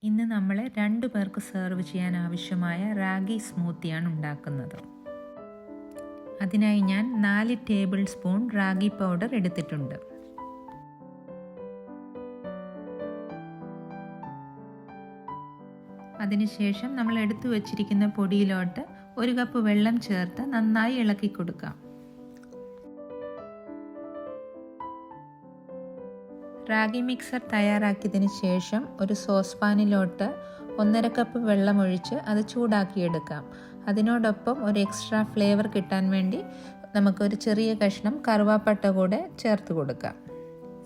ഇന്ന് നമ്മൾ 2 പേർക്ക് സെർവ് ചെയ്യാൻ ആവശ്യമായ റാഗി സ്മൂത്തിയാണ് ഉണ്ടാക്കുന്നത്. അതിനായി ഞാൻ 4 ടേബിൾ സ്പൂൺ റാഗി പൗഡർ എടുത്തിട്ടുണ്ട്. അതിനുശേഷം നമ്മൾ എടുത്തു വച്ചിരിക്കുന്ന പൊടിയിലോട്ട് 1 കപ്പ് വെള്ളം ചേർത്ത് നന്നായി ഇളക്കി കൊടുക്കാം. റാഗി മിക്സർ തയ്യാറാക്കിയതിന് ശേഷം ഒരു സോസ് പാനിലോട്ട് 1.5 കപ്പ് വെള്ളമൊഴിച്ച് അത് ചൂടാക്കിയെടുക്കാം. അതിനോടൊപ്പം ഒരു എക്സ്ട്രാ ഫ്ലേവർ കിട്ടാൻ വേണ്ടി നമുക്കൊരു ചെറിയ കഷ്ണം കറുവാപ്പട്ട കൂടെ ചേർത്ത് കൊടുക്കാം.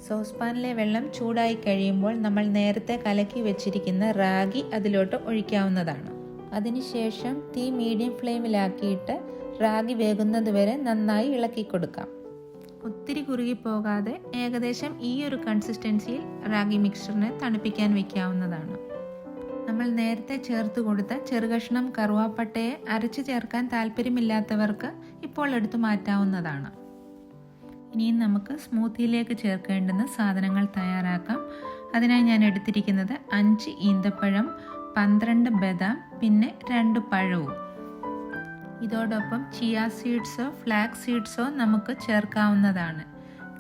സോസ് പാനിലെ വെള്ളം ചൂടായി കഴിയുമ്പോൾ നമ്മൾ നേരത്തെ കലക്കി വെച്ചിരിക്കുന്ന റാഗി അതിലോട്ട് ഒഴിക്കാവുന്നതാണ്. അതിനുശേഷം തീ മീഡിയം ഫ്ലെയിമിലാക്കിയിട്ട് റാഗി വേകുന്നത് വരെ നന്നായി ഇളക്കി കൊടുക്കാം. ഒത്തിരി കുറുകി പോകാതെ ഏകദേശം ഈ ഒരു കൺസിസ്റ്റൻസിയിൽ റാഗി മിക്സ്ചറിനെ തണുപ്പിക്കാൻ വയ്ക്കാവുന്നതാണ്. നമ്മൾ നേരത്തെ ചേർത്ത് കൊടുത്ത ചെറുകഷ്ണം കറുവാപ്പട്ടയെ അരച്ച് ചേർക്കാൻ താല്പര്യമില്ലാത്തവർക്ക് ഇപ്പോൾ എടുത്തു മാറ്റാവുന്നതാണ്. ഇനിയും നമുക്ക് സ്മൂത്തിയിലേക്ക് ചേർക്കേണ്ടുന്ന സാധനങ്ങൾ തയ്യാറാക്കാം. അതിനായി ഞാൻ എടുത്തിരിക്കുന്നത് 5 ഈന്തപ്പഴം, 12 ബദാം, പിന്നെ 2 പഴവും. ഇതോടൊപ്പം ചിയ സീഡ്സോ ഫ്ലാക്സ് സീഡ്സോ നമുക്ക് ചേർക്കാവുന്നതാണ്.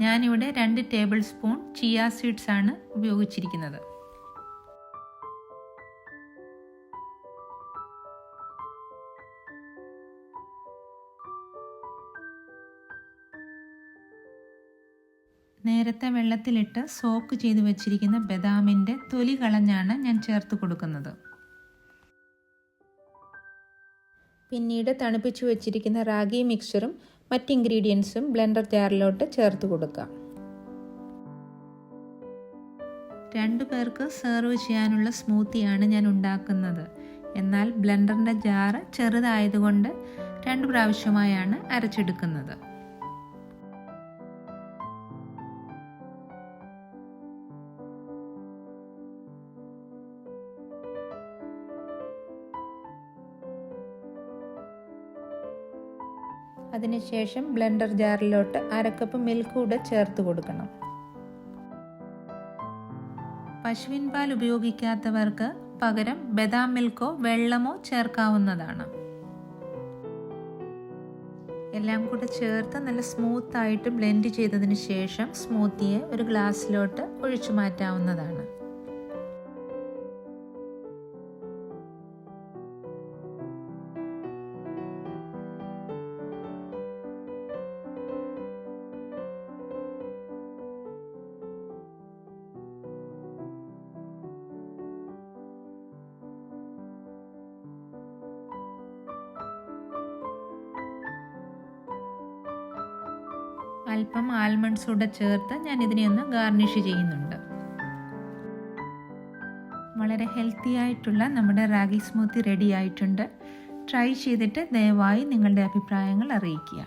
ഞാനിവിടെ 2 ടേബിൾ സ്പൂൺ ചിയ സീഡ്സ് ആണ് ഉപയോഗിച്ചിരിക്കുന്നത്. നേരത്തെ വെള്ളത്തിലിട്ട് സോക്ക് ചെയ്ത് വെച്ചിരിക്കുന്ന ബദാമിൻ്റെ തൊലി കളഞ്ഞാണ് ഞാൻ ചേർത്ത് കൊടുക്കുന്നത്. പിന്നീട് തണുപ്പിച്ചു വെച്ചിരിക്കുന്ന റാഗി മിക്സ്ചറും മറ്റ് ഇൻഗ്രീഡിയൻസും ബ്ലെൻഡർ ജാറിലോട്ട് ചേർത്ത് കൊടുക്കാം. 2 പേർക്ക് സെർവ് ചെയ്യാനുള്ള സ്മൂത്തിയാണ് ഞാൻ ഉണ്ടാക്കുന്നത്. എന്നാൽ ബ്ലെൻഡറിൻ്റെ ജാറ് ചെറുതായതുകൊണ്ട് 2 പ്രാവശ്യമായാണ് അരച്ചെടുക്കുന്നത്. അതിനുശേഷം ബ്ലെൻഡർ ജാറിലോട്ട് 1/2 കപ്പ് മിൽക്ക് കൂടെ ചേർത്ത് കൊടുക്കണം. പശുവിൻ പാൽ ഉപയോഗിക്കാത്തവർക്ക് പകരം ബദാം മിൽക്കോ വെള്ളമോ ചേർക്കാവുന്നതാണ്. എല്ലാം കൂടെ ചേർത്ത് നല്ല സ്മൂത്തായിട്ട് ബ്ലെൻഡ് ചെയ്തതിന് ശേഷം സ്മൂത്തിയെ ഒരു ഗ്ലാസ്സിലോട്ട് ഒഴിച്ചു മാറ്റാവുന്നതാണ്. അല്പം ആൽമണ്ട്സ് കൂടെ ചേർത്ത് ഞാൻ ഇതിനെ ഒന്ന് ഗാർണിഷ് ചെയ്യുന്നുണ്ട്. വളരെ ഹെൽത്തി ആയിട്ടുള്ള നമ്മുടെ റാഗി സ്മൂത്തി റെഡി ആയിട്ടുണ്ട്. ട്രൈ ചെയ്തിട്ട് ദയവായി നിങ്ങളുടെ അഭിപ്രായങ്ങൾ അറിയിക്കുക.